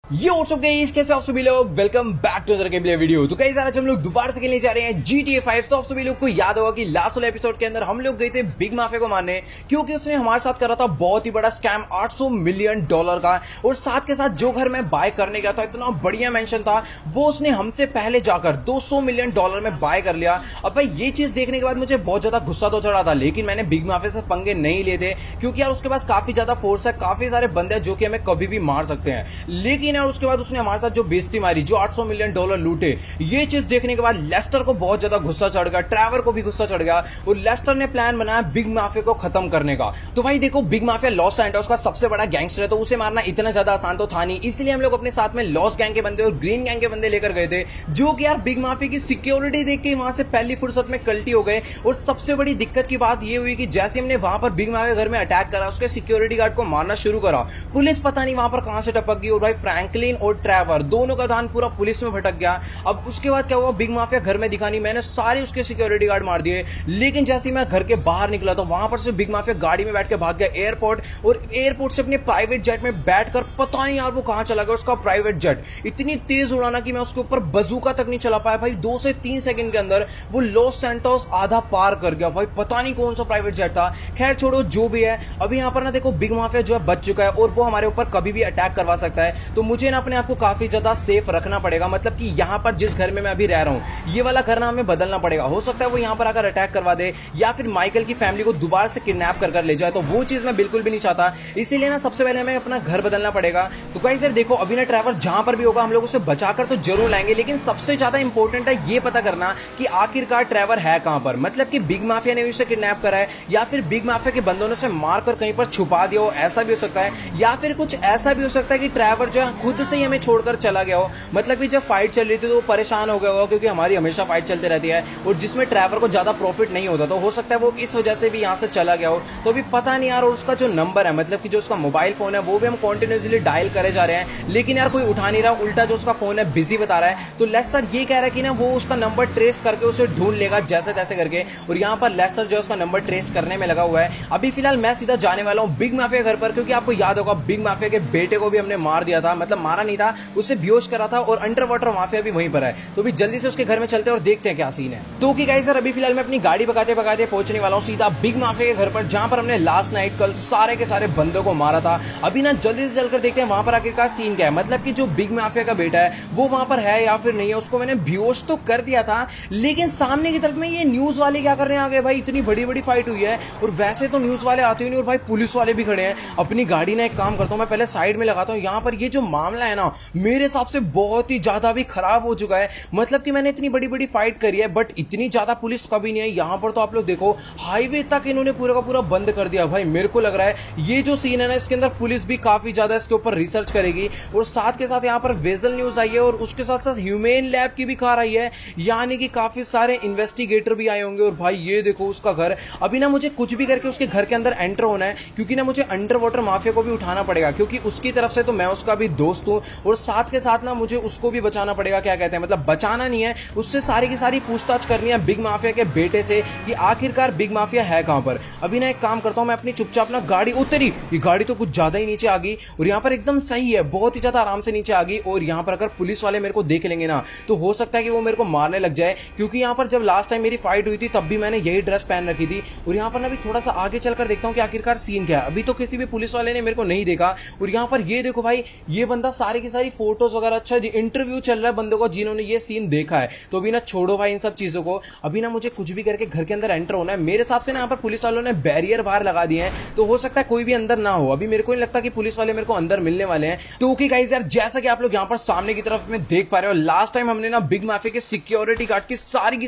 ये WhatsApp guys, कैसे आप सभी लोग। Welcome back to other game video. तो गाइस आज हम लोग दोबारा से खेलने जा रहे हैं GTA 5। तो आप सभी लोग को याद होगा कि लास्ट वाले एपिसोड के अंदर हम लोग गए थे बिग माफिया को मारने, क्योंकि उसने हमारे साथ करा था बहुत ही बड़ा स्कैम $800 मिलियन का। और साथ के साथ जो घर में बाय करने गया था, इतना बढ़िया मेंशन था, वो उसने हमसे पहले जाकर $200 मिलियन में बाय कर लिया। अब भाई ये चीज देखने के बाद मुझे बहुत ज्यादा गुस्सा तो चढ़ा था, लेकिन मैंने बिग माफिया से पंगे नहीं लिए थे, क्योंकि यार उसके पास काफी ज्यादा फोर्स है, काफी सारे बंदे हैं जो कि हमें कभी भी मार सकते हैं। लेकिन यार उसके बाद उसने हमारे साथ जो बेइज्जती मारी, जो $800 मिलियन लूटे, ये चीज देखने के बाद लेस्टर को बहुत ज्यादा गुस्सा चढ़ गया, ट्रैवर को भी गुस्सा चढ़ गया, और लेस्टर ने प्लान बनाया बिग माफिया को खत्म करने का। तो भाई देखो, बिग माफिया लॉस सैंटोस का सबसे बड़ा गैंगस्टर है, तो उसे मारना इतना ज्यादा आसान तो था नहीं। इसलिए हम लोग अपने साथ में लॉस गैंग के बंदे और ग्रीन गैंग के बंदे लेकर गए थे, जो कि यार बिग माफिया की सिक्योरिटी देख के वहां से पहली फुर्सत में कल्टी हो गए। और सबसे बड़ी दिक्कत की बात ये हुई कि जैसे हमने वहां पर बिग माफिया घर में अटैक करा, उसके सिक्योरिटी गार्ड को मारना शुरू करा, पुलिस पता नहीं वहां पर कहां से टपक गई, और भाई फ्रैंकलिन और ट्रैवर दोनों का ध्यान पूरा पुलिस में भटक गया। अब उसके बाद क्या हुआ, बिग माफिया घर में दिखा नहीं, मैंने सारे उसके सिक्योरिटी गार्ड मार दिए। लेकिन जैसे ही मैं घर के बाहर निकला तो वहां पर से बिग माफिया गाड़ी में बैठ के भाग गया एयरपोर्ट, और एयरपोर्ट से अपने प्राइवेट जेट में बैठकर पता नहीं यार वो कहां चला गया। उसका प्राइवेट जेट इतनी तेज उड़ाना कि मैं उसके ऊपर बजूका तक नहीं चला पाया। भाई 2 से 3 सेकंड के अंदर वो लॉस सैंटोस आधा पार कर गया। भाई पता नहीं कौन सा प्राइवेट जेट था। खैर छोड़ो, जो भी है, अभी यहां पर ना देखो बिग माफिया जो है बच चुका है, और वो हमारे ऊपर कभी भी अटैक करवा सकता है। तो मुझे ना अपने आप को काफी ज्यादा सेफ रखना पड़ेगा। मतलब कि यहां पर जिस घर में मैं अभी रह रहा हूं, ये वाला घर ना हमें बदलना पड़ेगा। हो सकता है वो यहां पर आकर अटैक करवा दे, या फिर माइकल की फैमिली को दोबारा से किडनैप कर ले जाए, तो वो चीज मैं बिल्कुल भी नहीं चाहता। इसीलिए ना सबसे पहले हमें अपना घर बदलना पड़ेगा। तो गाइस यार देखो, अभी ना ट्रैवर जहां पर भी होगा हम लोग उसे बचाकर तो जरूर लाएंगे, लेकिन सबसे ज्यादा इंपॉर्टेंट है ये पता करना कि आखिरकार ट्रैवर है कहां पर। मतलब कि बिग माफिया ने उसे किडनैप करा है, या फिर बिग माफिया के बंदों ने उसे मारकर कहीं पर छुपा दिया हो, ऐसा भी हो सकता है। या फिर कुछ ऐसा भी हो सकता है कि ट्रैवर जो है खुद से ही हमें छोड़कर चला गया हो। मतलब कि जब फाइट चल रही थी तो वो परेशान हो गया होगा, क्योंकि हमारी हमेशा फाइट चलती रहती है, और जिसमें ट्रैवर को ज्यादा प्रॉफिट नहीं होता, तो हो सकता है वो इस वजह से भी यहां से चला गया हो। तो अभी पता नहीं यार। और उसका जो नंबर है, मतलब कि जो उसका मोबाइल फोन है, वो भी हम कॉन्टिन्यूसली डायल करे जा रहे हैं, लेकिन यार कोई उठा नहीं रहा। उल्टा जो उसका फोन है बिजी बता रहा है। तो लेस्टर ये कह रहा है कि ना वो उसका नंबर ट्रेस करके उसे ढूंढ लेगा जैसे तैसे करके। और यहाँ पर लेस्टर जो उसका नंबर ट्रेस करने में लगा हुआ है। अभी फिलहाल मैं सीधा जाने वाला हूँ बिग माफिया घर पर, क्योंकि आपको याद होगा बिग माफिया के बेटे को भी हमने मार दिया था। मतलब मारा नहीं था, उसे बेहोश करा था, और अंडर वाटर माफिया भी वहीं पर है। तो भी जल्दी से उसके घर में चलते हैं और देखते हैं क्या सीन है। तो कि गाइस सर, अभी फिलहाल मैं अपनी गाड़ी भगाते भगाते पहुंचने वाला हूँ सीधा बिग माफिया के घर पर, जहां पर हमने लास्ट नाइट कल सारे के सारे बंदों को मारा था। अभी ना जल्दी से चलकर देखते हैं वहां पर आखिरकार सीन क्या है। मतलब कि जो बिग माफिया का बेटा है वो वहां पर है या फिर नहीं है। उसको मैंने बेहोश तो कर दिया था, लेकिन सामने की तरफ में ये न्यूज वाले क्या करने आ गए। भाई इतनी बड़ी बड़ी फाइट हुई है, और वैसे तो न्यूज वाले आते ही नहीं, और भाई पुलिस वाले भी खड़े हैं। अपनी गाड़ी ना एक काम करता हूं, मैं पहले साइड में लगाता हूं। यहाँ पर ये जो मामला है ना, मेरे हिसाब से बहुत ही ज्यादा भी खराब हो चुका है। मतलब कि मैंने इतनी बड़ी बड़ी फाइट करी है, बट इतनी ज्यादा पुलिस कभी नहीं है। यहाँ पर तो आप लोग देखो, हाईवे तक इन्होंने पूरा का पूरा बंद कर दिया। भाई मेरे को लग रहा है ये जो सीन है ना, इसके अंदर पुलिस भी काफी ज्यादा इसके ऊपर रिसर्च करेगी। और साथ के साथ यहाँ पर वेजल न्यूज आई है, और उसके साथ साथ ह्यूमेन लैब की भी खबर आई है, यानी कि काफी सारे इन्वेस्टिगेटर भी आए होंगे। और भाई ये देखो उसका घर। अभी ना मुझे कुछ भी करके उसके घर के अंदर एंटर होना है, क्योंकि ना मुझे अंडर वाटर माफिया को भी उठाना पड़ेगा, क्योंकि उसकी तरफ से तो मैं उसका भी दोस्त हूं। और साथ के साथ ना मुझे उसको भी बचाना पड़ेगा। क्या कहते हैं, मतलब बचाना नहीं है, उससे सारी की सारी पूछताछ करनी है बिग माफिया के बेटे से, कि आखिरकार बिग माफिया है कहां पर। अभी ना एक काम करता हूं, मैं अपनी चुपचाप ना गाड़ी उतरी। ये गाड़ी तो कुछ ज्यादा ही नीचे आ गई, और यहाँ पर एकदम सही है, बहुत ही ज्यादा आराम से नीचे आ गई। और यहाँ पर अगर पुलिस वाले मेरे को देख लेंगे ना, तो हो सकता है कि वो मेरे को मारने लग जाए, क्योंकि यहाँ पर जब लास्ट टाइम मेरी फाइट हुई थी तब भी मैंने यही ड्रेस पहन रखी थी। और यहाँ पर ना अभी थोड़ा सा आगे चलकर देखता हूँ कि आखिरकार सीन क्या है। अभी तो किसी भी पुलिस वाले ने मेरे को नहीं देखा। और यहाँ पर ये देखो भाई, ये बंदा सारी की सारी फोटोज वगैरह, अच्छा इंटरव्यू चल रहा है बंदों को जिन्होंने ये सीन देखा है। तो अभी ना छोड़ो भाई इन सब चीजों को, अभी ना मुझे कुछ भी करके घर के अंदर एंटर होना है। मेरे हिसाब से ना यहाँ पर पुलिस वालों ने बैरियर बाहर लगा दिए हैं, तो हो सकता है कोई भी अंदर ना हो। अभी मेरे को नहीं लगता कि पुलिस वाले मेरे को अंदर मिलने वाले हैं। तो ओके गाइस यार, जैसा कि आप लोग यहाँ पर सामने की तरफ में देख पा रहे हो, लास्ट टाइम हमने ना बिग माफिया के सिक्योरिटी गार्ड की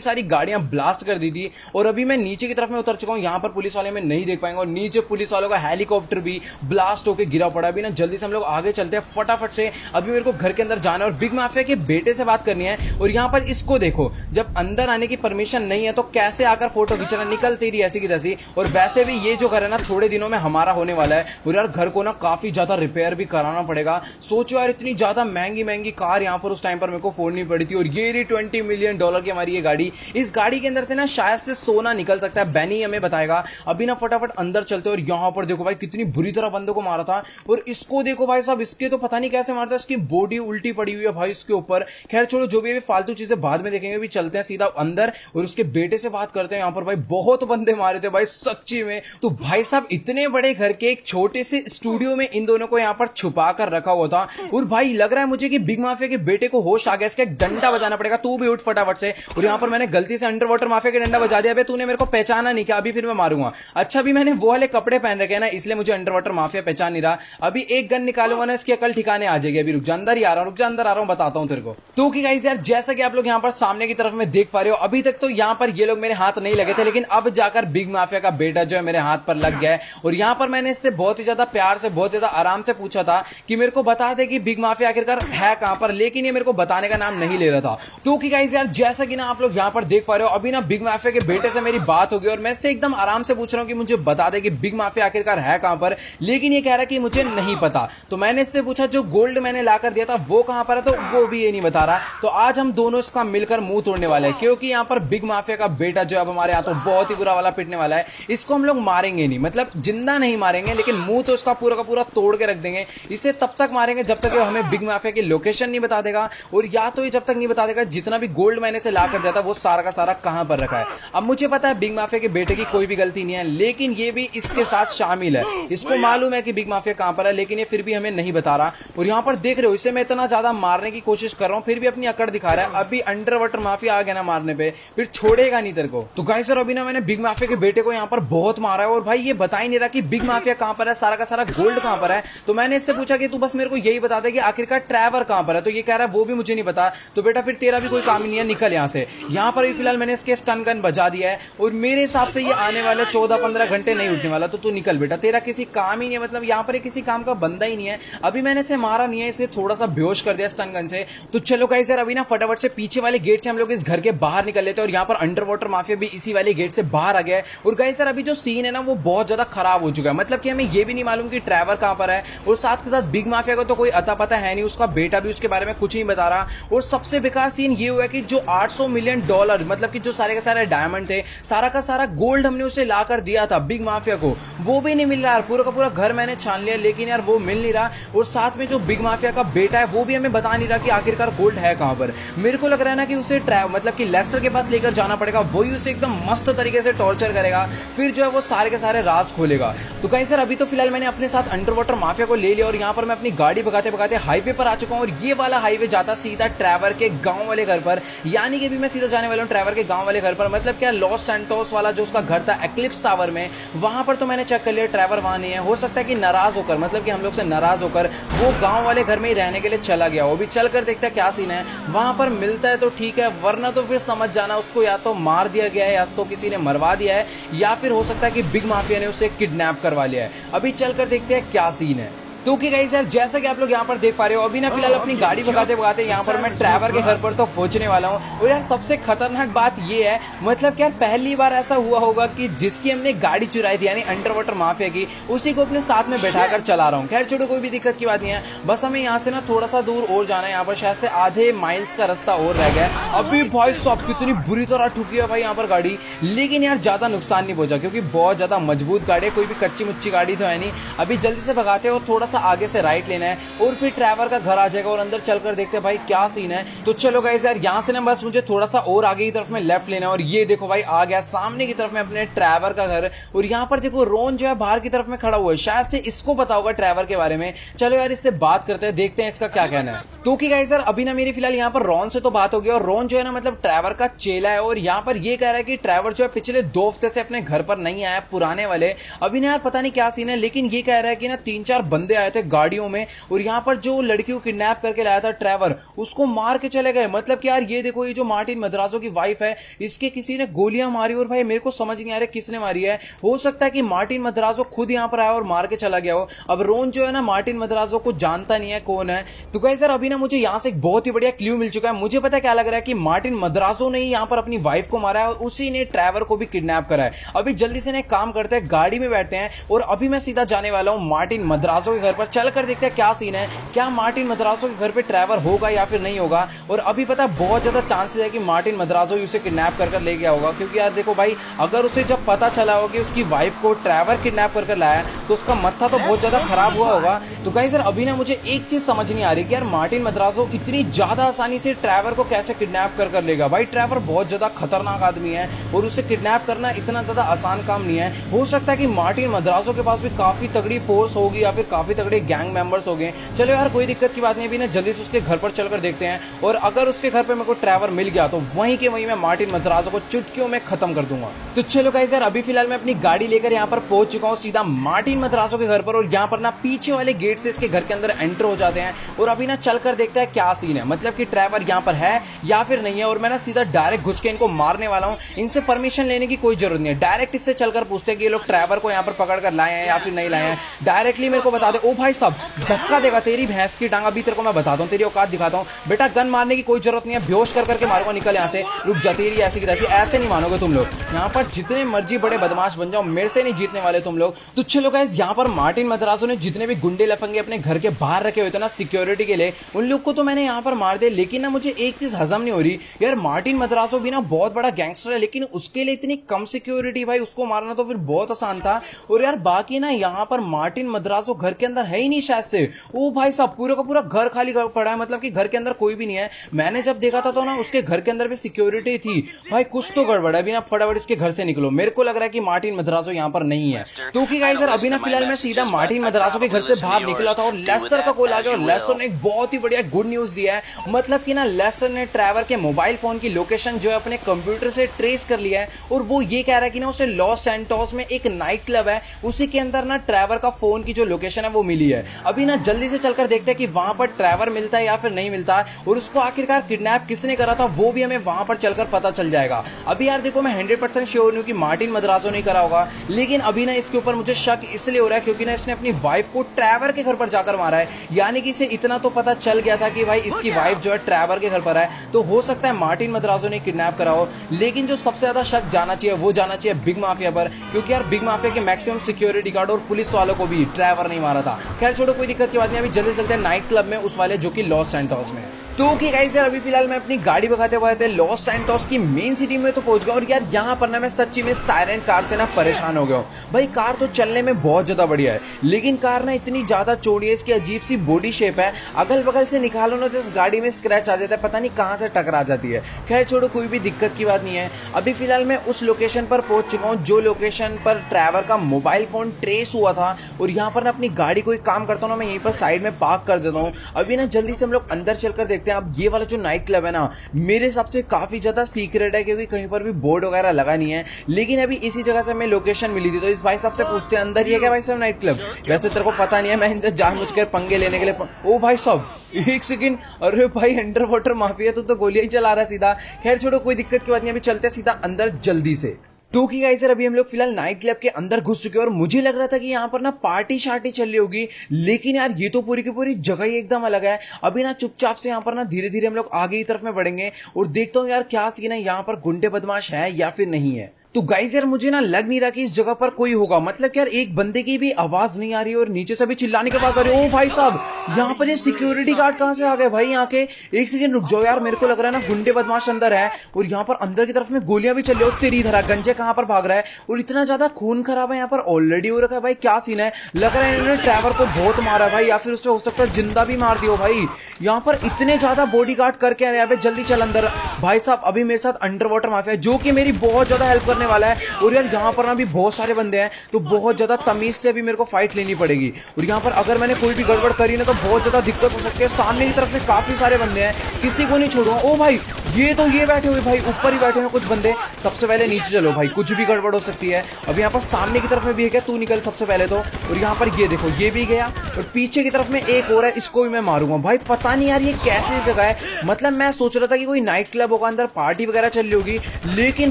सारी गाड़ियां ब्लास्ट कर दी थी। और अभी मैं नीचे की तरफ में उतर चुका हूं, यहाँ पर पुलिस वाले में नहीं देख पाएंगे, और नीचे पुलिस वालों का हेलीकॉप्टर भी ब्लास्ट होकर गिरा पड़ा। अभी ना जल्दी से हम लोग आगे चलते हैं फटाफट से। अभी मेरे को घर के अंदर जाना है और बिग माफिया के बेटे से बात करनी है। और यहाँ पर इसको देखो, जब अंदर आने की परमिशन नहीं है तो कैसे आकर फोटो खींचना, निकल तेरी ऐसी की तैसी। और वैसे भी ये जो घर है ना, थोड़े दिनों में हमारा होने वाला है, और यार घर को ना काफी ज्यादा रिपेयर भी कराना पड़ेगा। सोचो यार, इतनी ज्यादा महंगी महंगी कार यहाँ पर उस टाइम पर मेरे को फोड़नी पड़ी थी, और ये रही $20 मिलियन की हमारी ये गाड़ी। इस गाड़ी के अंदर से ना शायद से सोना निकल सकता है, बैनी हमें बताएगा। अभी ना फटाफट अंदर चलते, और यहाँ पर देखो भाई कितनी बुरी तरह बंदों को मारा था। और इसको देखो भाई साहब, इसके तो पता नहीं नहीं कैसे मारता है, इसकी बॉडी उल्टी पड़ी हुई है भाई उसके ऊपर। खैर छोड़ो, जो भी है फालतू चीजें बाद में देखेंगे, भी चलते हैं सीधा अंदर और उसके बेटे से बात करते हैं। यहाँ पर भाई बहुत बंदे मारे थे भाई सच्ची में। तो भाई साहब इतने बड़े घर के एक छोटे से स्टूडियो में इन दोनों को यहाँ पर छुपा कर रखा हुआ था। और भाई लग रहा है मुझे कि बिग माफिया के बेटे को होश आ गया, इसका एक डंडा बजाना पड़ेगा, तू भी उठ फटाफट से। और यहाँ पर मैंने गलती से अंडर वाटर माफिया के डंडा बजा दिया। तूने मेरे को पहचाना नहीं क्या? अभी फिर मैं मारूंगा। अच्छा भी मैंने वो वाले कपड़े पहन रखे हैं ना, इसलिए मुझे अंडर वाटर माफिया पहचान नहीं रहा। अभी एक गन निकालूंगा ना, इसकी अकल ठिकाने आ जाएगी। अभी रुक जा, अंदर ही आ रहा हूं, रुक जा, अंदर आ रहा हूं, बताता हूं तेरे को। तो कि गाइस यार, जैसा कि आप लोग यहाँ पर सामने की तरफ में देख पा रहे हो, अभी तक तो यहाँ पर ये लोग मेरे हाथ नहीं लगे थे, लेकिन अब जाकर बिग माफिया का बेटा जो है मेरे हाथ पर लग गया है। और यहाँ पर मैंने इससे बहुत ही ज्यादा प्यार से, बहुत ज्यादा आराम से पूछा था कि मेरे को बता दे कि बिग माफिया आखिरकार है कहां पर, लेकिन ये मेरे को बताने का नाम नहीं ले रहा था। तो कि गाइस यार, जैसा कि ना आप लोग यहाँ पर देख पा रहे हो, अभी ना बिग माफिया के बेटे से मेरी बात होगी और मैं इससे एकदम आराम से पूछ रहा हूँ कि मुझे बता दे कि बिग माफिया आखिरकार है कहां पर, लेकिन ये कह रहा है कि मुझे नहीं पता। तो मैंने इससे पूछा जो गोल्ड मैंने लाकर दिया था वो कहां पर है, तो वो भी ये नहीं बता रहा। तो आज हम दोनों इसका मिलकर मुंह तोड़ने वाले हैं, क्योंकि यहाँ पर बिग माफिया का बेटा जो अब हमारे हाथों बहुत ही बुरा वाला पिटने वाला है। इसको हम लोग मारेंगे नहीं, मतलब जिंदा नहीं मारेंगे, लेकिन मुंह तो इसका पूरा का पूरा तोड़ के रख देंगे। इसे तब तक मारेंगे जब तक हमें बिग माफिया की लोकेशन नहीं बता देगा, और या तो ये जब तक नहीं बता देगा जितना भी गोल्ड मैंने से लाकर दिया था वो सारा का सारा कहां पर रखा है। अब मुझे पता है बिग माफिया के बेटे की कोई भी गलती नहीं है, लेकिन ये भी इसके साथ शामिल है। इसको मालूम है कि बिग माफिया कहां पर है, लेकिन ये फिर भी हमें नहीं बता रहा। और यहाँ पर देख रहे हो, इसे मैं इतना ज्यादा मारने की कोशिश कर रहा हूँ, फिर भी अपनी अकड़ दिखा रहा है। अभी अंडर वाटर माफिया आ गया ना मारने पे, फिर छोड़ेगा नहीं तेरे को। तो गाइस सर, अभी ना मैंने बिग माफिया के बेटे को यहाँ पर बहुत मारा है, और भाई ये बता ही नहीं रहा कि बिग माफिया कहां पर है, सारा का सारा गोल्ड कहां पर है। तो मैंने इससे पूछा कि तू बस मेरे को यही बता दे कि आखिरकार ट्रैवर कहां पर है, तो ये कह रहा है वो भी मुझे नहीं पता। तो बेटा फिर तेरा भी कोई काम ही नहीं है, निकल यहाँ से। यहाँ पर भी फिलहाल मैंने इसके स्टन गन बजा दिया है, और मेरे हिसाब से ये आने वाले 14-15 घंटे नहीं उठने वाला। तो तू निकल बेटा, तेरा किसी काम ही नहीं है, मतलब यहाँ पर किसी काम का बंदा ही नहीं है। अभी मैंने इसे मारा नहीं है, इसे थोड़ा सा बेहोश कर दिया स्टन गन से। तो चलो गाइस यार, अभी ना फटाफट से पीछे वाले गेट से हम लोग इस घर के बाहर निकल लेते हैं, और यहाँ पर अंडर वाटर माफिया भी इसी वाले गेट से बाहर आ गया है। और गाइस यार, अभी जो सीन है ना वो बहुत ज्यादा खराब हो चुका है, मतलब कि हमें ये भी नहीं मालूम कि ट्रैवर कहां पर है, और साथ के साथ बिग माफिया को तो कोई अता पता है नहीं, उसका बेटा भी उसके बारे में कुछ नहीं बता रहा। और सबसे बेकार सीन ये हुआ कि जो $800 मिलियन, मतलब कि जो सारे के सारे डायमंड थे, सारा का सारा गोल्ड हमने उसे लाकर दिया था बिग माफिया को, वो भी नहीं मिल रहा। पूरा का पूरा घर मैंने छान लिया, लेकिन यार वो मिल नहीं रहा। और साथ में जो बिग माफिया का बेटा है वो भी हमें बता नहीं रहा कि आखिरकार गोल्ड है कहां पर। मेरे को लग रहा है ना कि उसे मतलब कि लेस्टर के पास लेकर जाना पड़ेगा, वही उसे एकदम मस्त तरीके से टॉर्चर करेगा, फिर जो है वो सारे के सारे राज खोलेगा। तो गाइस सर, अभी तो फिलहाल मैंने अपने साथ अंडर वाटर माफिया को ले लिया, और यहाँ पर मैं अपनी गाड़ी भगाते भगाते हाईवे पर आ चुका हूँ। और ये वाला हाईवे जाता सीधा ट्रैवर के गांव वाले घर पर, यानी कि भी मैं सीधा जाने वाला हूँ ट्रैवर के गांव वाले घर पर। मतलब क्या, लॉस सैंटोस वाला जो उसका घर था एक्लिप्स टावर में, वहां पर तो मैंने चेक कर लिया ट्रैवर वहां नहीं है। हो सकता है कि नाराज होकर, मतलब कि हम लोग से नाराज होकर वो गांव वाले घर में ही रहने के लिए चला गया। वो भी चल कर देखता है क्या सीन है, वहां पर मिलता है तो ठीक है, वरना तो फिर समझ जाना उसको या तो मार दिया गया है, या तो किसी ने मरवा दिया है, या फिर हो सकता है कि बिग माफिया ने उसे किडनैप करवा लिया है। अभी चलकर देखते हैं क्या सीन है। तो कि गाइस यार, जैसा कि आप लोग यहाँ पर देख पा रहे हो, अभी ना फिलहाल अपनी गाड़ी भगाते भगाते यहाँ पर मैं ट्रैवर के घर पर तो पहुंचने वाला हूँ। और यार सबसे खतरनाक बात ये है, मतलब कि यार पहली बार ऐसा हुआ होगा कि जिसकी हमने गाड़ी चुराई थी, यानी अंडर वाटर माफिया की, उसी को अपने साथ में बैठाकर चला रहा हूँ। खैर छोड़ो, कोई भी दिक्कत की बात नहीं है, बस हमें यहाँ से ना थोड़ा सा दूर और जाना है। यहाँ पर शायद से आधे माइल्स का रास्ता और रह गया है। अभी भाई साहब कितनी बुरी तरह ठुकी है भाई यहाँ पर गाड़ी, लेकिन यार ज्यादा नुकसान नहीं पहुंचा, क्योंकि बहुत ज्यादा मजबूत गाड़ी है, कोई भी कच्ची मुच्ची गाड़ी तो है नहीं। अभी जल्दी से भगाते हैं और थोड़ा सा आगे से राइट है, और फिर ट्रैवर का घर आ जाएगा, और अंदर चलकर देखते हैं भाई क्या सीन है। तो चलो गाइस यार, यहाँ से ना बस मुझे थोड़ा सा और आगे की तरफ में लेफ्ट लेना है, और ये देखो भाई आ गया सामने की तरफ में अपने ट्रैवर का घर। और यहाँ पर देखो रोन जो है बाहर की तरफ में खड़ा हुआ है, शायद से इसको पता होगा ट्रैवर के बारे में। चलो यार इससे बात करते हैं, देखते हैं इसका क्या कहना है। तो कि गाइस यार, अभी ना मेरी फिलहाल यहाँ पर रोन से तो बात हो गई, और रोन जो है ना मतलब ट्रैवर का चेला है, और यहाँ पर ये कह रहा है कि ट्रैवर जो है पिछले 2 हफ्ते से अपने घर पर नहीं आया, पुराने वाले। अभी ना यार पता नहीं क्या सीन है, लेकिन ये कह रहा है कि ना 3-4 बंदे आए थे गाड़ियों में, और यहाँ पर जो लड़की को किडनैप करके लाया था ट्रैवर, उसको मार के चले गए। मतलब कि यार ये देखो, ये जो मार्टिन मद्रासो की वाइफ है, इसके किसी ने गोलियां मारी, और भाई मेरे को समझ नहीं आ रहा किसने मारी है। हो सकता है कि मार्टिन मद्रासो खुद यहाँ पर आया और मार के चला गया हो। अब रोन जो है ना मार्टिन मद्रासो को जानता नहीं है कौन है। तो गाइस सर, अभी ना मुझे यहाँ से एक बहुत ही बढ़िया क्लू मिल चुका है। मुझे पता क्या लग रहा है कि मार्टिन मद्रासो ने यहाँ पर अपनी वाइफ को मारा है, और उसी ने ट्रैवर को भी किडनैप करा है। अभी जल्दी से एक काम करते हैं, गाड़ी में बैठते हैं, और अभी मैं सीधा जाने वाला हूँ मार्टिन मद्रासो के घर पर, चल कर देखते हैं क्या सीन है, क्या मार्टिन मद्रासो के घर पे ट्रेवर होगा या फिर नहीं होगा। और अभी पता है बहुत ज्यादा चांसेस है कि मार्टिन मद्रासो ही उसे किडनैप कर ले गया होगा, क्योंकि यार देखो भाई, अगर उसे जब पता चला होगा कि उसकी वाइफ को ट्रेवर किडनैप कर लाया तो उसका मत्था तो बहुत ज्यादा खराब हुआ होगा। तो गाइस यार अभी ना मुझे एक चीज समझ नहीं आ रही कि यार मार्टिन मद्रासो इतनी ज्यादा आसानी से ट्रेवर को कैसे किडनैप कर लेगा। भाई ट्रेवर बहुत ज्यादा खतरनाक आदमी है और उसे किडनैप करना इतना ज्यादा आसान काम नहीं है। हो सकता है कि मार्टिन मद्रासो के पास भी काफी तगड़ी फोर्स होगी या फिर काफी तगड़े गैंग मेंबर्स होंगे। चलो यार कोई दिक्कत की बात नहीं, अभी ना जल्दी से उसके घर पर चलकर देखते हैं, और अगर उसके घर पे मेरे को ट्रेवर मिल गया तो वहीं के वहीं मैं मार्टिन मद्रासो को चुटकियों में खत्म कर दूंगा। तो चलो गाइस यार अभी फिलहाल मैं अपनी गाड़ी लेकर यहाँ पर पहुंच चुका हूँ सीधा मार्टिन मद्रासो के घर पर, और यहाँ पर ना पीछे वाले गेट से इसके घर के अंदर एंटर हो जाते हैं। और अभी ना चलकर देखते हैं क्या सीन है, मतलब कि ट्रेवर यहाँ पर है या फिर नहीं है। और मैं ना सीधा डायरेक्ट घुस के इनको मारने वाला हूँ, इनसे परमिशन लेने की कोई जरूरत नहीं है। डायरेक्ट इससे चलकर पूछते हैं कि ये लोग ट्रेवर को यहाँ पर पकड़ कर लाए हैं या फिर नहीं लाए हैं। डायरेक्टली मेरे को बता दे। ओ भाई सब धक्का देगा तेरी भैंस की टांग, अभी तेरे को मैं बताता हूँ, तेरी औकात दिखाता हूँ। बेटा गन मारने की कोई जरूरत नहीं है, बेहोश कर करके मारूंगा, निकल यहाँ से। रुक जा, तेरी ऐसी की तैसी, ऐसे नहीं मानोगे तुम लोग। यहाँ पर जितने मर्जी बड़े बदमाश बन जाओ, मेरे से नहीं जीतने वाले तुम लोग। तो चलो गाइस यहाँ पर मार्टिन मद्रासो ने जितने भी गुंडे लफंगे अपने घर के बाहर रखे हुए थे ना सिक्योरिटी के लिए, उन लोग को तो मैंने यहाँ पर मार दिया। लेकिन ना मुझे एक चीज हजम नहीं हो रही यार, मार्टिन मद्रासो भी ना बहुत बड़ा गैंगस्टर है, लेकिन उसके लिए इतनी कम सिक्योरिटी, भाई उसको मारना तो फिर बहुत आसान था। और यार बाकी ना यहाँ पर मार्टिन मद्रासो घर के अंदर है ही नहीं शायद से। ओ भाई साहब पूरा का पूरा घर खाली पड़ा है, मतलब कि घर के अंदर कोई भी नहीं है। मैंने जब देखा था तो ना उसके घर के अंदर भी सिक्योरिटी थी। भाई कुछ तो गड़बड़ है, अभी ना फटाफट इसके घर से निकलो। मेरे को लग रहा है कि मार्टिन मद्रासो यहाँ पर नहीं है। तो कि गाइस यार अभी ना फिलहाल मैं सीधा मार्टिन मद्रासो के घर से बाहर निकला था और लेस्टर का कॉल आ गया, और लेस्टर ने एक बहुत ही बढ़िया गुड न्यूज दिया है। मतलब कि ना लेस्टर ने ट्रेवर के मोबाइल फोन की लोकेशन जो है अपने कंप्यूटर से ट्रेस कर लिया है, और वो ये कह रहा है कि ना उसे लॉस सैंटोस में एक नाइट क्लब है, उसी के अंदर ना ट्रेवर का फोन की जो लोकेशन है वो मिली है। अभी ना जल्दी से चलकर देखते हैं कि वहां पर ट्रेवर मिलता है या फिर नहीं मिलता है, और उसको आखिरकार किडनैप किसने करा था वो भी हमें वहां पर चलकर पता चल जाएगा। अभी यार देखो मैं 100% श्योर नहीं हूं कि मार्टिन मद्रासो नहीं करा होगा, लेकिन अभी ना इसके ऊपर मुझे शक इसलिए हो रहा है क्योंकि ना इसने अपनी वाइफ को ट्रेवर के घर पर जाकर मारा है। यानी कि इसे इतना तो पता चल गया था कि भाई इसकी वाइफ जो है ट्रेवर के घर पर है, तो हो सकता है मार्टिन मद्रासो ने किडनैप करा हो। लेकिन जो सबसे ज्यादा शक जाना चाहिए वो जाना चाहिए बिग माफिया पर, क्योंकि यार बिग माफिया के मैक्सिमम सिक्योरिटी गार्ड और पुलिस वालों को भी ट्रेवर नहीं मारा था। खैर छोड़ो कोई दिक्कत की बात नहीं, अभी जल्दी चलते हैं नाइट क्लब में, उस वाले जो कि लॉस सैंटोस में। तो कि गाइस यार अभी फिलहाल मैं अपनी गाड़ी भगाते हुए थे लॉस सैंटोस की मेन सिटी में तो पहुंच गया, और यार यहाँ पर ना मैं सच्ची में इस टायरेंट कार से ना परेशान हो गया हूँ। भाई कार तो चलने में बहुत ज्यादा बढ़िया है, लेकिन कार ना इतनी ज्यादा चौड़ी है, इसकी अजीब सी बॉडी शेप है, अगल बगल से निकालो ना तो इस गाड़ी में स्क्रैच आ जाता है, पता नहीं कहाँ से टकरा जाती है। खैर छोड़ो कोई भी दिक्कत की बात नहीं है। अभी फिलहाल मैं उस लोकेशन पर पहुंच चुका हूँ जो लोकेशन पर ट्रेवर का मोबाइल फोन ट्रेस हुआ था, और यहाँ पर ना अपनी गाड़ी को एक काम करता हूँ ना, मैं यहीं पर साइड में पार्क कर देता हूँ। अभी ना जल्दी से हम लोग अंदर चलकर देखते हैं। अब ये वाला जो नाइट क्लब है ना मेरे हिसाब से काफी ज्यादा सीक्रेट है, क्योंकि कहीं पर भी बोर्ड वगैरह लगा नहीं है, लेकिन अभी इसी जगह से हमें लोकेशन मिली थी। तो इस भाई साहब से पूछते हैं अंदर ही है क्या भाई साहब नाइट क्लब? वैसे तेरे को पता नहीं है, मैं इनसे जानबूझकर पंगे लेने के लिए ओ भाई साहब एक सेकंड, अरे भाई अंडर वाटर माफिया तो गोलियां ही चला रहा है सीधा। खैर छोड़ो कोई दिक्कत की बात नहीं, अभी चलते सीधा अंदर जल्दी से। तो कि गाइस यार अभी हम लोग फिलहाल नाइट क्लब के अंदर घुस चुके हैं, और मुझे लग रहा था कि यहाँ पर ना पार्टी शार्टी चल रही होगी, लेकिन यार ये तो पूरी की पूरी जगह ही एकदम अलग है। अभी ना चुपचाप से यहाँ पर ना धीरे धीरे हम लोग आगे की तरफ में बढ़ेंगे और देखता हूँ यार क्या सीन है, यहाँ पर गुंडे बदमाश है या फिर नहीं है। तो गाइस यार मुझे ना लग नहीं रहा कि इस जगह पर कोई होगा, मतलब कि यार एक बंदे की भी आवाज नहीं आ रही है और नीचे से भी चिल्लाने की आवाज आ रही है। ओ भाई साहब यहाँ पर ये सिक्योरिटी गार्ड कहाँ से आ गए भाई यहाँ के? एक सेकंड रुक जाओ यार, मेरे को लग रहा है ना गुंडे बदमाश अंदर है, और यहाँ पर अंदर की तरफ में गोलियां भी चल रही है। तेरी धरा गंजे कहाँ पर भाग रहा है, और इतना ज्यादा खून खराब है यहाँ पर ऑलरेडी हो रखा है। भाई क्या सीन है, लग रहा है इन्होंने ट्रेवर को बहुत मारा है भाई, या फिर उससे हो सकता है जिंदा भी मार दियो भाई। यहाँ पर इतने ज्यादा बॉडी गार्ड करके आ रहे हैं, जल्दी चल अंदर। भाई साहब अभी मेरे साथ अंडर वाटर माफिया है जो कि मेरी बहुत ज्यादा हेल्प करने वाला है, और यार यहाँ पर ना भी बहुत सारे बंदे हैं, तो बहुत ज्यादा तमीज से अभी मेरे को फाइट लेनी पड़ेगी। और यहाँ पर अगर मैंने कोई भी गड़बड़ करी ना तो बहुत ज्यादा दिक्कत हो सकती है। सामने की तरफ में काफी सारे बंदे हैं, किसी को नहीं छोड़ूंगा। ओ भाई ये बैठे हुए भाई, ऊपर ही बैठे हैं कुछ बंदे। सबसे पहले नीचे चलो भाई, कुछ भी गड़बड़ हो सकती है। अब यहाँ पर सामने की तरफ में भी है क्या, तू निकल सबसे पहले तो। और यहाँ पर ये देखो ये भी गया, और पीछे की तरफ में एक और है, इसको भी मैं मारूंगा। भाई पता नहीं यार ये कैसी जगह है, मतलब मैं सोच रहा था कि कोई नाइट क्लब होगा, अंदर पार्टी वगैरह चल रही होगी, लेकिन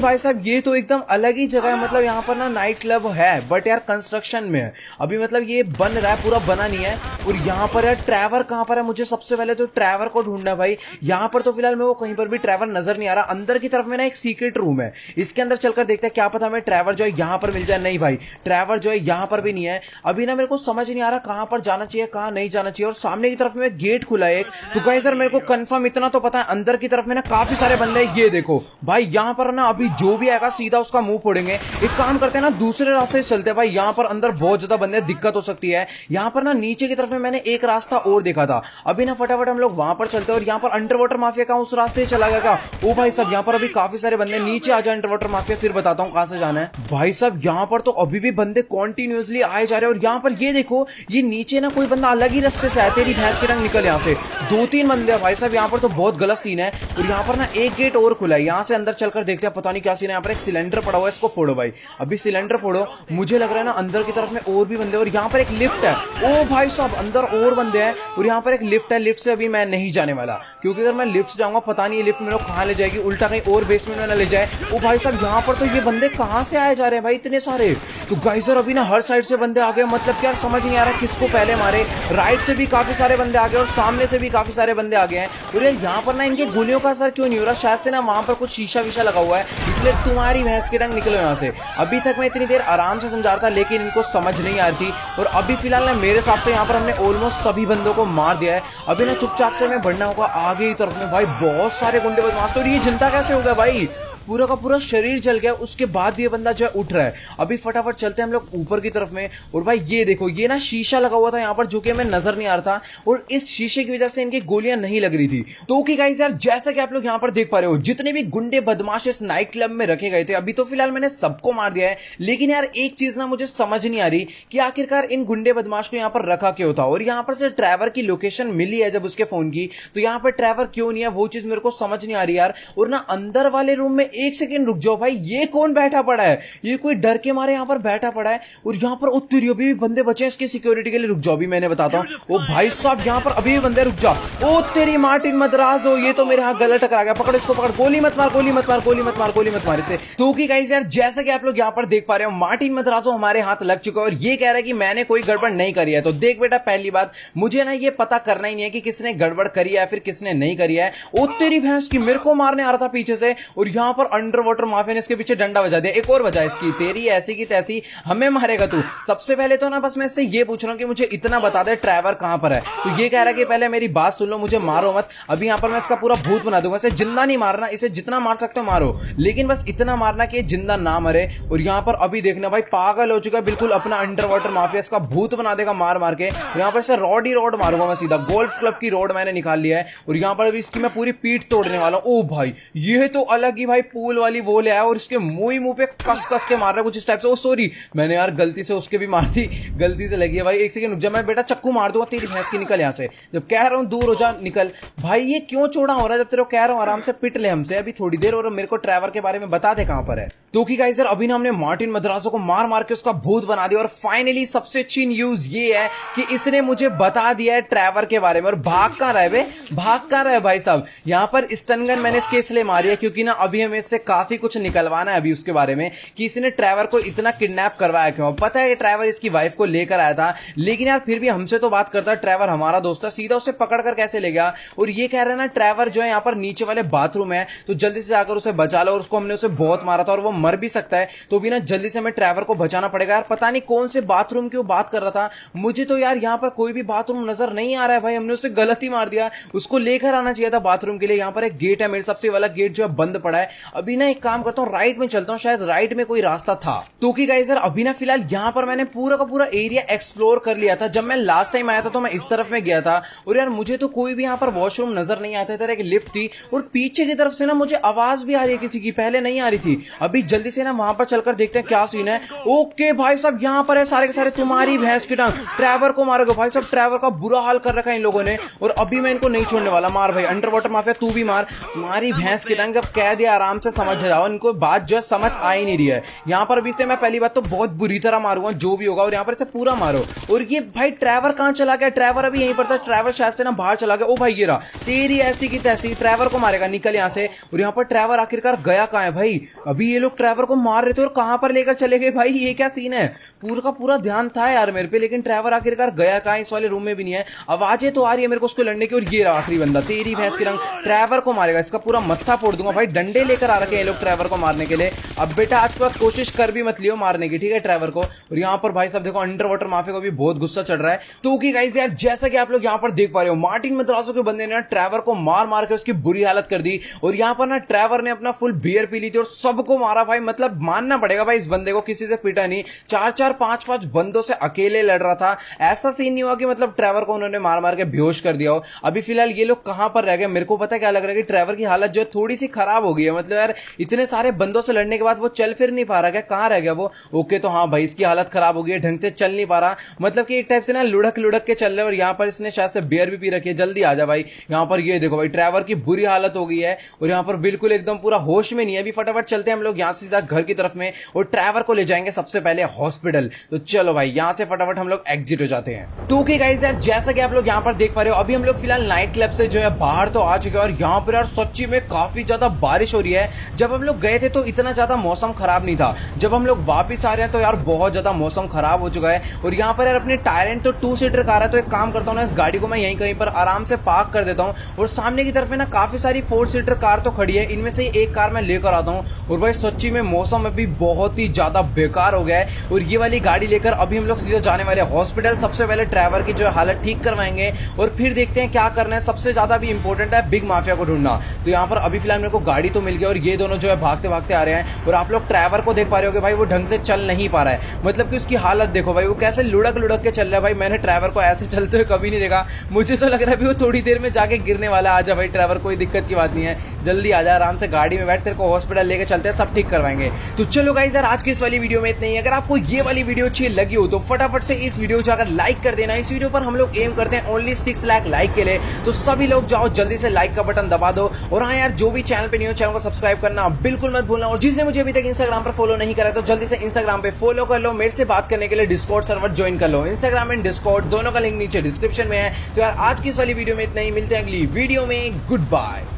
भाई साहब ये तो एकदम अलग ही जगह है। मतलब यहाँ पर ना नाइट क्लब है बट यार कंस्ट्रक्शन में है अभी, मतलब ये बन रहा है, पूरा बना नहीं है। और यहाँ पर यार ट्रेवर कहाँ पर है, मुझे सबसे पहले तो ट्रेवर को ढूंढना है भाई। यहाँ पर तो फिलहाल मैं वो कहीं पर भी ट्रेवर ट्रैवर नजर नहीं आ रहा। अंदर की तरफ में ना एक सीक्रेट रूम है, इसके अंदर चलकर देखते हैं, क्या पता हमें ट्रैवर जो है यहाँ पर मिल जाए। नहीं भाई, ट्रैवर जो है यहाँ पर भी नहीं है। अभी ना मेरे को समझ नहीं आ रहा कहां पर जाना चाहिए, कहां नहीं जाना चाहिए। और सामने की तरफ में गेट खुला है एक। तो गाइस यार मेरे को कंफर्म इतना तो पता है, अंदर की तरफ में ना काफी सारे बंदे हैं। ये देखो भाई, यहाँ पर ना अभी जो भी आएगा सीधा उसका मुंह फोड़ेंगे। एक काम करते हैं ना, दूसरे रास्ते से चलते हैं भाई, यहाँ पर अंदर बहुत ज्यादा बंदे, दिक्कत हो सकती है। यहाँ पर ना नीचे की तरफ में मैंने एक रास्ता और देखा था। अभी ना फटाफट हम लोग वहां पर चलते हैं। और यहाँ पर अंडर वाटर माफिया का उस रास्ते से चला गया। ओ भाई साहब, यहाँ पर अभी काफी सारे बंदे, नीचे आ जाए अंडर वाटर माफिया, फिर बताता हूँ कहां से जाना है। भाई साहब यहाँ पर तो अभी भी बंदे कॉन्टिन्यूसली आए जा रहे हैं। और यहाँ पर ये देखो, ये नीचे ना कोई बंदा अलग ही रास्ते से आया। तेरी भैंस के रंग, निकल यहाँ से। 2-3 बंदे हैं भाई साहब, यहाँ पर तो बहुत गलत सीन है। और यहाँ पर ना एक गेट और खुला है, यहाँ से अंदर चलकर देखते हैं, पता नहीं क्या सीन है। यहाँ पर एक सिलेंडर पड़ा हुआ है, इसको फोड़ो भाई, अभी सिलेंडर फोड़ो। मुझे लग रहा है ना अंदर की तरफ में और भी बंदे। और यहाँ पर एक लिफ्ट है। ओ भाई साहब, अंदर और बंदे हैं। और यहाँ पर एक लिफ्ट है, लिफ्ट से अभी मैं नहीं जाने वाला, क्योंकि अगर मैं लिफ्ट से जाऊंगा पता नहीं ये लिफ्ट मेरे को कहां ले जाएगी, उल्टा कहीं और बेसमेंट में ना ले जाए। ओ भाई साहब, यहाँ पर तो ये बंदे कहां से आए जा रहे हैं भाई, इतने सारे। तो गाइस यार अभी ना हर साइड से बंदे आ गए, मतलब यार समझ नहीं आ रहा किसको पहले मारे। राइट से भी काफी सारे बंदे आ गए और सामने से भी काफी सारे बंदे आ गए हैं। और यार यहाँ पर ना इनके गोलियों का असर क्यों नहीं हो रहा, शायद से ना वहां पर कुछ शीशा वीशा लगा हुआ है, इसलिए तुम्हारी भैंस के रंग, निकलो यहाँ से। अभी तक मैं इतनी देर आराम से समझा रहा था, लेकिन इनको समझ नहीं आ रही थी। और अभी फिलहाल ना मेरे हिसाब से यहाँ पर हमने ऑलमोस्ट सभी बंदों को मार दिया है। अभी ना चुपचाप से हमें बढ़ना होगा आगे की तरफ में। भाई बहुत सारे गुंडे बदमाश, तो ये जिंदा कैसे हो गया भाई, पूरा का पूरा शरीर जल गया, उसके बाद भी ये बंदा जो है उठ रहा है। अभी फटाफट चलते हैं हम लोग ऊपर की तरफ में। और भाई ये देखो, ये ना शीशा लगा हुआ था यहाँ पर, जो कि हमें नजर नहीं आ रहा था, और इस शीशे की वजह से इनकी गोलियां नहीं लग रही थी। तो ओके गाइस यार, जैसा कि आप लोग यहाँ पर देख पा रहे हो, जितने भी गुंडे बदमाश इस नाइट क्लब में रखे गए थे, अभी तो फिलहाल मैंने सबको मार दिया है। लेकिन यार एक चीज ना मुझे समझ नहीं आ रही कि आखिरकार इन गुंडे बदमाश को यहाँ पर रखा क्यों था। और यहाँ पर से ट्रैवर की लोकेशन मिली है जब उसके फोन की, तो यहाँ पर ट्रैवर क्यों नहीं है, वो चीज मेरे को समझ नहीं आ रही यार। और ना अंदर वाले रूम में एक सेकेंड रुक जाओ भाई, ये कौन बैठा पड़ा है, ये कोई डर के मारे यहाँ पर बैठा पड़ा है। और यहाँ पर उत्तरी अभी भी बंदे बचे हैं इसकी सिक्योरिटी के लिए। रुक जाओ, अभी मैंने बताता हूँ। ओ भाई साहब, यहाँ पर अभी भी बंदे, रुक जाओ। ओ तेरी मार्टिन मद्रास हो, ये तो मेरे हाथ गलत टकरा गया, पकड़ इसको, पकड़, गोली मत मार, गोली मत मार, गोली मत मार, गोली मत मार इसे। तो कि गाइस यार, जैसा कि आप लोग यहाँ पर देख पा रहे हो, मार्टिन मद्रासो हमारे हाथ लग चुका है और ये कह रहा है कि मैंने कोई गड़बड़ नहीं करी है। तो देख बेटा, पहली बात, मुझे ना ये पता करना ही नहीं है कि किसने गड़बड़ करी है फिर किसने नहीं करी है। ओ तेरी भैंस की, मेरे को मारने आ रहा था पीछे से, और यहाँ पर अंडर वाटर माफिया ने इसके पीछे डंडा बजा दिया। एक और बजा इसकी, तेरी ऐसी की तैसी, हमें मारेगा तू। सबसे पहले तो ना बस मैं इससे ये पूछ रहा हूं कि मुझे इतना बता दे ट्रैवर कहां पर है। तो ये कह रहा है कि पहले मेरी बात सुन लो, मुझे मारो मत। अभी यहां पर मैं इसका पूरा भूत बना दूंगा। इसे जिंदा नहीं मारना, इसे जितना मार सकते हो मारो, लेकिन बस इतना मारना कि जिंदा ना मरे। और यहां पर अभी देखना भाई, पागल हो चुका है बिल्कुल, अपना अंडर वाटर माफिया इसका भूत बना देगा मार मार के। यहां पर इसे रॉड ही रॉड मारूंगा मैं सीधा, गोल्फ क्लब की रोड मैंने निकाल लिया है। और यहां पर अभी इसकी मैं पूरी पीठ तोड़ने वाला हूं। ओ भाई, ये तो अलग ही भाई पूल वाली वो ले आया, और इसके मुंह पे कस कस के मार रहा है कुछ इस टाइप से। ओ सॉरी, मैंने यार गलती से उसके भी मार दी, गलती से लगी है भाई। एक सेकंड, जब मैं बेटा चक्कू मार दूंगा तेरी भैंस की, निकल यहां से। जब कह रहा हूं दूर हो जा, निकल भाई। ये क्यों चौड़ा हो रहा है, जब तेरे को कह रहा हूं आराम से पिट ले हमसे अभी थोड़ी देर, और मेरे को ट्रैवर के बारे में बता दे कहां पर है। तो कि गाइस यार, अभी ना हमने मार्टिन मद्रासो को मार मार के उसका भूत बना दिया। और फाइनली सबसे अच्छी न्यूज ये है कि इसने मुझे बता दिया है ट्रैवर के बारे में। और भाग कहां रहा है बे, भाग कहां रहा है भाई साहब। यहां पर स्टन गन मैंने इसके इसलिए मारी है क्योंकि ना अभी हमें इससे काफी कुछ निकलवाना है अभी उसके बारे में, कि इसने ट्रैवर को इतना किडनैप करवाया क्यों। पता है कि ट्रैवर इसकी वाइफ को लेकर आया था, लेकिन यार फिर भी हमसे तो बात करता है, ट्रैवर हमारा दोस्त है, सीधा उसे पकड़कर कैसे ले गया। और ये कह रहा है ना ट्रैवर जो है यहाँ पर नीचे वाले बाथरूम है, तो जल्दी से जाकर उसे बचा लो। और उसको हमने उसे बहुत मारा था और वो मर भी सकता है, तो भी ना जल्दी से हमें ट्रैवर को बचाना पड़ेगा। यार पता नहीं कौन से बाथरूम की वो बात कर रहा था, मुझे तो यार यहाँ पर कोई भी बाथरूम नजर नहीं आ रहा है भाई। हमने उसे गलत ही मार दिया, उसको लेकर आना चाहिए था बाथरूम के लिए। यहाँ पर एक गेट है, मेरे सबसे वाला गेट जो है बंद पड़ा है। अभी ना एक काम करता हूँ, राइट में चलता हूँ, शायद राइट में कोई रास्ता था। तो कि गाइस यार, अभी ना फिलहाल यहाँ पर मैंने पूरा का पूरा एरिया एक्सप्लोर कर लिया था। जब मैं लास्ट टाइम आया था तो मैं इस तरफ में गया था, और यार मुझे तो कोई भी यहाँ पर वॉशरूम नजर नहीं आता था। एक लिफ्ट थी और पीछे की तरफ से ना मुझे आवाज भी आ रही है किसी की, पहले नहीं आ रही थी। अभी जल्दी से ना वहां पर चलकर देखते हैं क्या सीन है। ओके भाई साहब, यहाँ पर है सारे के सारे, तुम्हारी भैंस की टांग, ट्रैवर को मारोगे भाई साहब। ट्रैवर का बुरा हाल कर रखा है इन लोगों ने, और अभी मैं इनको नहीं छोड़ने वाला। मार भाई अंडर वाटर माफिया, तू भी मार, तुम्हारी भैंस की टांग। जब कह दिया आराम आराम से समझ जाओ, इनको बात जो है समझ आ ही नहीं रही है। यहाँ पर अभी से मैं पहली बात तो बहुत बुरी तरह मारूंगा जो भी होगा, और यहाँ पर इसे पूरा मारो। और ये भाई ट्रैवर कहाँ चला गया? ट्रैवर अभी यहीं पर था, ट्रैवर शायद से ना बाहर चला गया। ओ भाई गिरा, तेरी ऐसी की तैसी, ट्रैवर को मारेगा, निकल यहाँ से। और यहाँ पर ट्रैवर आखिरकार गया कहाँ है भाई? अभी ये लोग ट्रैवर को मार रहे थे और कहाँ पर लेकर चले गए भाई? ये क्या सीन है? पूरा का पूरा ध्यान था यार मेरे पे, लेकिन ट्रैवर आखिरकार गया कहाँ? इस वाले रूम में भी नहीं है। आवाजें तो आ रही है मेरे को उसको लड़ने की। और ये आखिरी बंदा, तेरी भैंस की रंग, ट्रैवर को मारेगा, इसका पूरा मत्था फोड़ दूंगा भाई। डंडे लेकर आ रखे हैं ये लोग ट्रैवर को मारने के लिए। अब बेटा आज के बाद कोशिश कर भी मत लियो मारने की, ठीक है ट्रैवर को। और यहाँ पर भाई सब देखो अंडर वाटर माफिया को भी बहुत गुस्सा चढ़ रहा है। तो कि गाइस यार जैसा कि आप लोग यहाँ पर देख पा रहे हो, मार्टिन मद्रासो के बंदे ने ना ट्रैवर को मार मार के उसकी बुरी हालत कर दी। और यहाँ पर ना ट्रैवर ने अपना फुल बियर पी ली थी और सबको मारा भाई। मतलब मानना पड़ेगा भाई इस बंदे को, किसी से पिटा नहीं, 4-4 5-5 बंदों से अकेले लड़ रहा था। ऐसा सीन नहीं हुआ कि मतलब ट्रैवर को उन्होंने मार मार के बेहोश कर दिया हो। अभी फिलहाल ये लोग कहां पर रह गए? मेरे को पता क्या लग रहा है कि ट्रैवर की हालत जो है थोड़ी सी खराब हो गई है। मतलब यार इतने सारे बंदों से लड़ने के बाद वो चल फिर नहीं पा रहा, क्या कहां रह गया वो? ओके तो हाँ भाई इसकी हालत खराब हो गई है, ढंग से चल नहीं पा रहा। मतलब कि एक टाइप से ना लुढ़क लुढ़क के चल रहे हैं। और यहाँ पर इसने शायद से बियर भी पी रखी है। जल्दी आ जा भाई। यहाँ पर ये देखो भाई ट्रैवर की बुरी हालत हो गई है और यहाँ पर बिल्कुल एकदम पूरा होश में नहीं है। अभी फटाफट चलते हैं हम लोग यहाँ से सीधा घर की तरफ में और ट्रैवर को ले जाएंगे सबसे पहले हॉस्पिटल। तो चलो भाई यहाँ से फटाफट हम लोग एग्जिट हो जाते हैं। तो ओके गाइस यार जैसा कि आप लोग यहाँ पर देख पा रहे हो, अभी हम लोग फिलहाल नाइट क्लब से जो है बाहर तो आ चुके हैं। और यहाँ पर यार सच्ची में काफी ज्यादा बारिश हो रही है। जब हम लोग गए थे तो इतना ज्यादा मौसम खराब नहीं था, जब हम लोग वापिस आ रहे हैं तो यार बहुत ज्यादा मौसम खराब हो चुका है। और यहाँ पर यार अपनी टायरेंट तो 2 सीटर कार है, तो एक काम करता हूँ ना, इस गाड़ी को मैं यहीं कहीं पर आराम से पार्क कर देता हूँ। और सामने की तरफ में ना काफी सारी 4 सीटर कार तो खड़ी है, इनमें से एक कार मैं लेकर आता हूँ। और भाई सच्ची में मौसम अभी बहुत ही ज्यादा बेकार हो गया है। और ये वाली गाड़ी लेकर अभी हम लोग सीधे जाने वाले हॉस्पिटल। सबसे पहले ट्रैवर की जो हालत ठीक करवाएंगे और फिर देखते हैं क्या करना है। सबसे ज्यादा भी इंपॉर्टेंट है बिग माफिया को ढूंढना। तो यहाँ पर अभी फिलहाल मेरे को गाड़ी तो मिल गई और ये दोनों जो है भागते भागते आ रहे हैं। और आप लोग ट्रैवर को देख पा रहे हो कि भाई वो ढंग से चल नहीं पा रहा है। मतलब कि उसकी हालत देखो भाई, वो कैसे लुढ़क लुढ़क के चल रहा है भाई। मैंने ट्रैवर को ऐसे चलते हुए कभी नहीं देखा। मुझे तो लग रहा है भी वो थोड़ी देर में जाके गिरने वाला। आजा भाई ट्रैवर, कोई दिक्कत की बात नहीं है, जल्दी आजा, आराम से गाड़ी में बैठ, तेरे को हॉस्पिटल लेके चलते हैं, सब ठीक करवाएंगे। तो चलो गाइस यार आज की इस वाली वीडियो में इतना ही। अगर आपको ये वाली वीडियो अच्छी लगी हो तो फटाफट से इस वीडियो को जाकर लाइक कर देना। इस वीडियो पर हम लोग एम करते हैं ओनली 6 लाख लाइक के लिए। तो सभी लोग जाओ जल्दी से लाइक का बटन दबा दो। और हाँ यार जो भी चैनल पे नहीं हो, चैनल को सब्सक्राइब करना बिल्कुल मत भूलना। और जिसने मुझे अभी तक इंस्टाग्राम पर फॉलो नहीं करा तो जल्दी से इंस्टाग्राम पे फॉलो कर लो। मेरे से बात करने के लिए डिस्कॉर्ड सर्वर ज्वाइन कर लो। इंस्टाग्राम एंड डिस्कॉर्ड दोनों का लिंक नीचे डिस्क्रिप्शन में है। तो यार आज की इस वाली वीडियो में इतना ही, मिलते हैं अगली वीडियो में। Good bye.